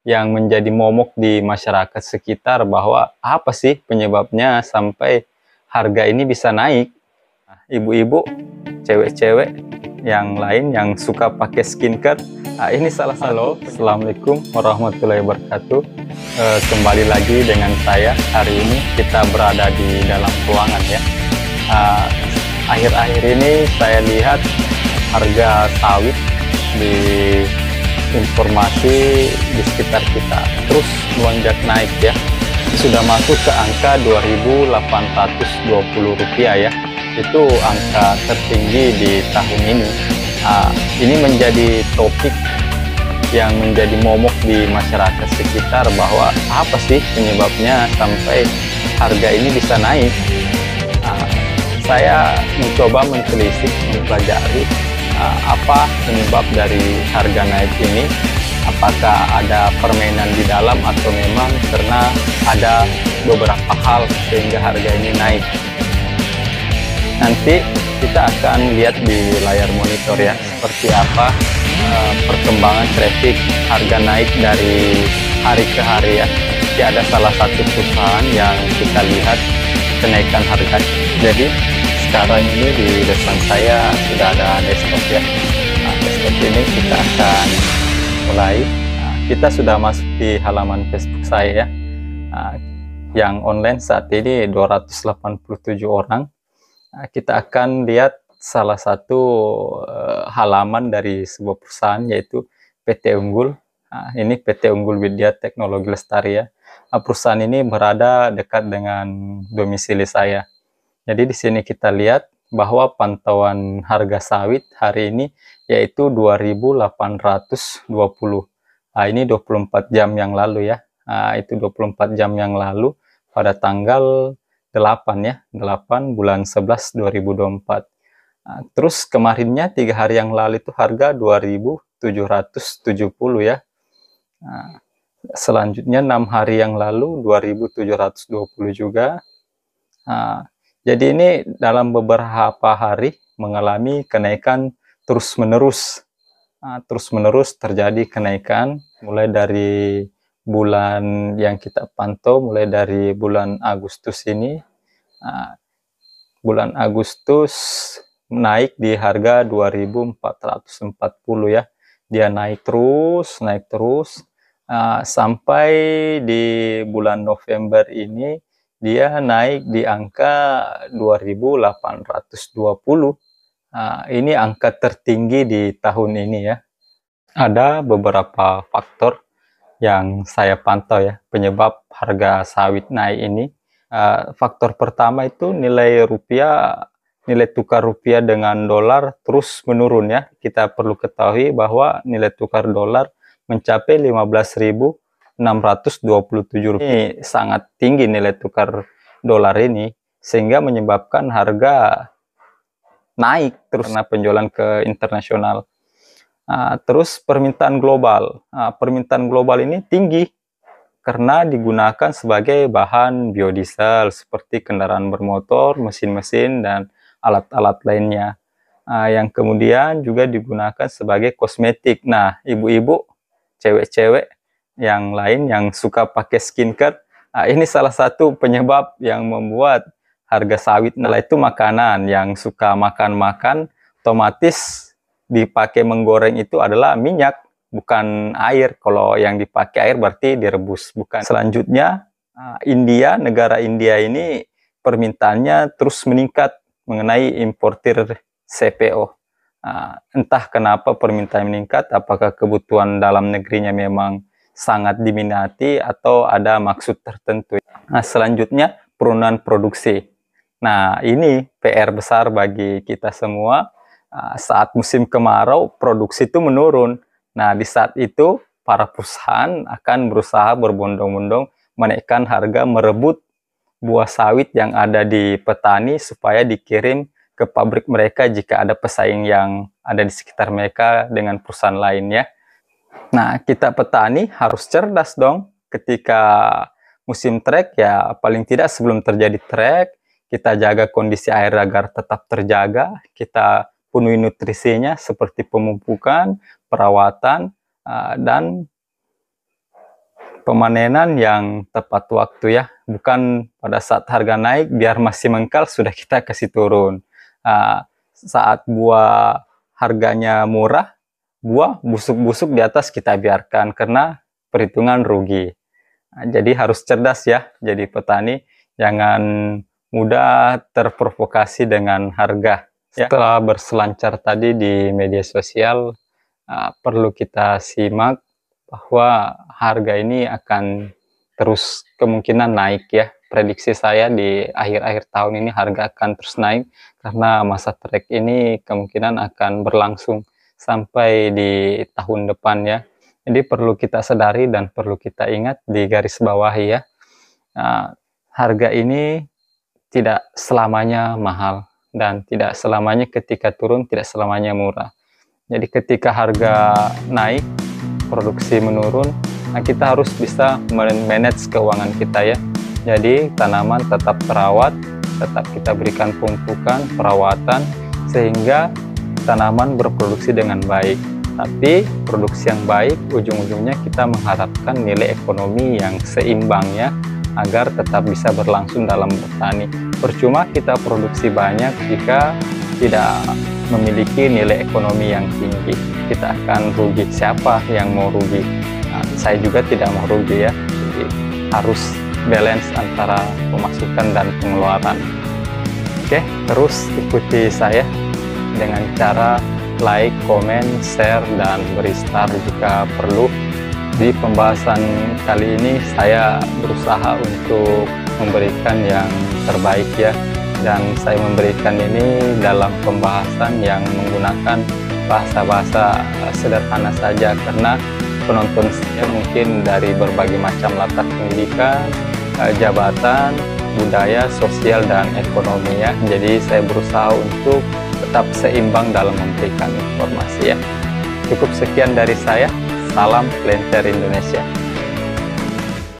yang menjadi momok di masyarakat sekitar bahwa apa sih penyebabnya sampai harga ini bisa naik. Ibu-ibu, cewek-cewek yang lain yang suka pakai skincare, ini salah satu. Halo, assalamualaikum warahmatullahi wabarakatuh. Kembali lagi dengan saya. Hari ini kita berada di dalam ruangan ya. Akhir-akhir ini saya lihat harga sawit di informasi di sekitar kita terus melonjak naik ya, sudah masuk ke angka Rp2.820 ya. Itu angka tertinggi di tahun ini. Ini menjadi topik yang menjadi momok di masyarakat sekitar bahwa apa sih penyebabnya sampai harga ini bisa naik. Saya mencoba mentelisik, mempelajari apa penyebab dari harga naik ini. Apakah ada permainan di dalam atau memang karena ada beberapa hal sehingga harga ini naik. Nanti kita akan lihat di layar monitor ya, seperti apa perkembangan traffic harga naik dari hari ke hari ya. Jadi ada salah satu perusahaan yang kita lihat kenaikan harga. Jadi sekarang ini di depan saya sudah ada desktop ya. Desktop ini kita akan mulai. Kita sudah masuk di halaman Facebook saya ya. Yang online saat ini 287 orang. Kita akan lihat salah satu halaman dari sebuah perusahaan, yaitu PT Unggul. Ini PT Unggul Widya Teknologi Lestari ya. Perusahaan ini berada dekat dengan domisili saya. Jadi di sini kita lihat bahwa pantauan harga sawit hari ini yaitu 2.820. Ini 24 jam yang lalu ya. Itu 24 jam yang lalu pada tanggal 8 ya, 8 bulan 11 2024. Terus kemarinnya 3 hari yang lalu itu harga 2.770 ya. Selanjutnya 6 hari yang lalu 2.720 juga. Jadi ini dalam beberapa hari mengalami kenaikan terus-menerus. Terus-menerus terjadi kenaikan mulai dari bulan yang kita pantau, mulai dari bulan Agustus ini. Bulan Agustus naik di harga 2.440 ya. Dia naik terus, sampai di bulan November ini dia naik di angka 2.820. Ini angka tertinggi di tahun ini ya. Ada beberapa faktor yang saya pantau ya, penyebab harga sawit naik ini. Faktor pertama itu nilai tukar rupiah dengan dolar terus menurun ya. Kita perlu ketahui bahwa nilai tukar dolar mencapai 15.627. Ini sangat tinggi nilai tukar dolar ini, sehingga menyebabkan harga naik terus karena penjualan ke internasional. Terus permintaan global. Permintaan global ini tinggi karena digunakan sebagai bahan biodiesel seperti kendaraan bermotor, mesin-mesin, dan alat-alat lainnya. Yang kemudian juga digunakan sebagai kosmetik. Nah, ibu-ibu, cewek-cewek yang lain yang suka pakai skincare, ini salah satu penyebab yang membuat harga sawit. Nah, itu makanan yang suka makan-makan, otomatis dipakai menggoreng itu adalah minyak, bukan air. Kalau yang dipakai air berarti direbus, bukan. Selanjutnya, negara India ini permintaannya terus meningkat mengenai importir CPO. Entah kenapa permintaan meningkat, apakah kebutuhan dalam negerinya memang sangat diminati atau ada maksud tertentu. Selanjutnya penurunan produksi. Nah, ini PR besar bagi kita semua. Saat musim kemarau produksi itu menurun. Nah, di saat itu para perusahaan akan berusaha berbondong-bondong menaikkan harga, merebut buah sawit yang ada di petani supaya dikirim ke pabrik mereka jika ada pesaing yang ada di sekitar mereka dengan perusahaan lainnya. Nah, kita petani harus cerdas dong ketika musim trek ya, paling tidak sebelum terjadi trek, kita jaga kondisi air agar tetap terjaga, kita penuhi nutrisinya seperti pemupukan, perawatan, dan pemanenan yang tepat waktu ya, bukan pada saat harga naik biar masih mengkal sudah kita kasih turun. Saat buah harganya murah, buah busuk-busuk di atas kita biarkan karena perhitungan rugi. Jadi harus cerdas ya, jadi petani jangan mudah terprovokasi dengan harga. Setelah berselancar tadi di media sosial, perlu kita simak bahwa harga ini akan terus kemungkinan naik ya. Prediksi saya di akhir-akhir tahun ini harga akan terus naik karena masa trek ini kemungkinan akan berlangsung sampai di tahun depan ya. Jadi perlu kita sadari dan perlu kita ingat di garis bawahi ya, harga ini tidak selamanya mahal dan tidak selamanya ketika turun tidak selamanya murah. Jadi ketika harga naik, produksi menurun, kita harus bisa manage keuangan kita ya. Jadi tanaman tetap terawat, tetap kita berikan pemupukan, perawatan, sehingga tanaman berproduksi dengan baik. Tapi produksi yang baik ujung-ujungnya kita mengharapkan nilai ekonomi yang seimbang ya, agar tetap bisa berlangsung dalam bertani. Percuma kita produksi banyak jika tidak memiliki nilai ekonomi yang tinggi, kita akan rugi. Siapa yang mau rugi? Saya juga tidak mau rugi ya. Jadi harus balance antara pemasukan dan pengeluaran. Oke, terus ikuti saya dengan cara like, komen, share, dan beri star jika perlu. Di pembahasan kali ini saya berusaha untuk memberikan yang terbaik ya, dan saya memberikan ini dalam pembahasan yang menggunakan bahasa-bahasa sederhana saja, karena penonton saya mungkin dari berbagai macam latar pendidikan, jabatan, budaya, sosial, dan ekonomi ya. Jadi saya berusaha untuk tetap seimbang dalam memberikan informasi ya. Cukup sekian dari saya. Salam Planter Indonesia.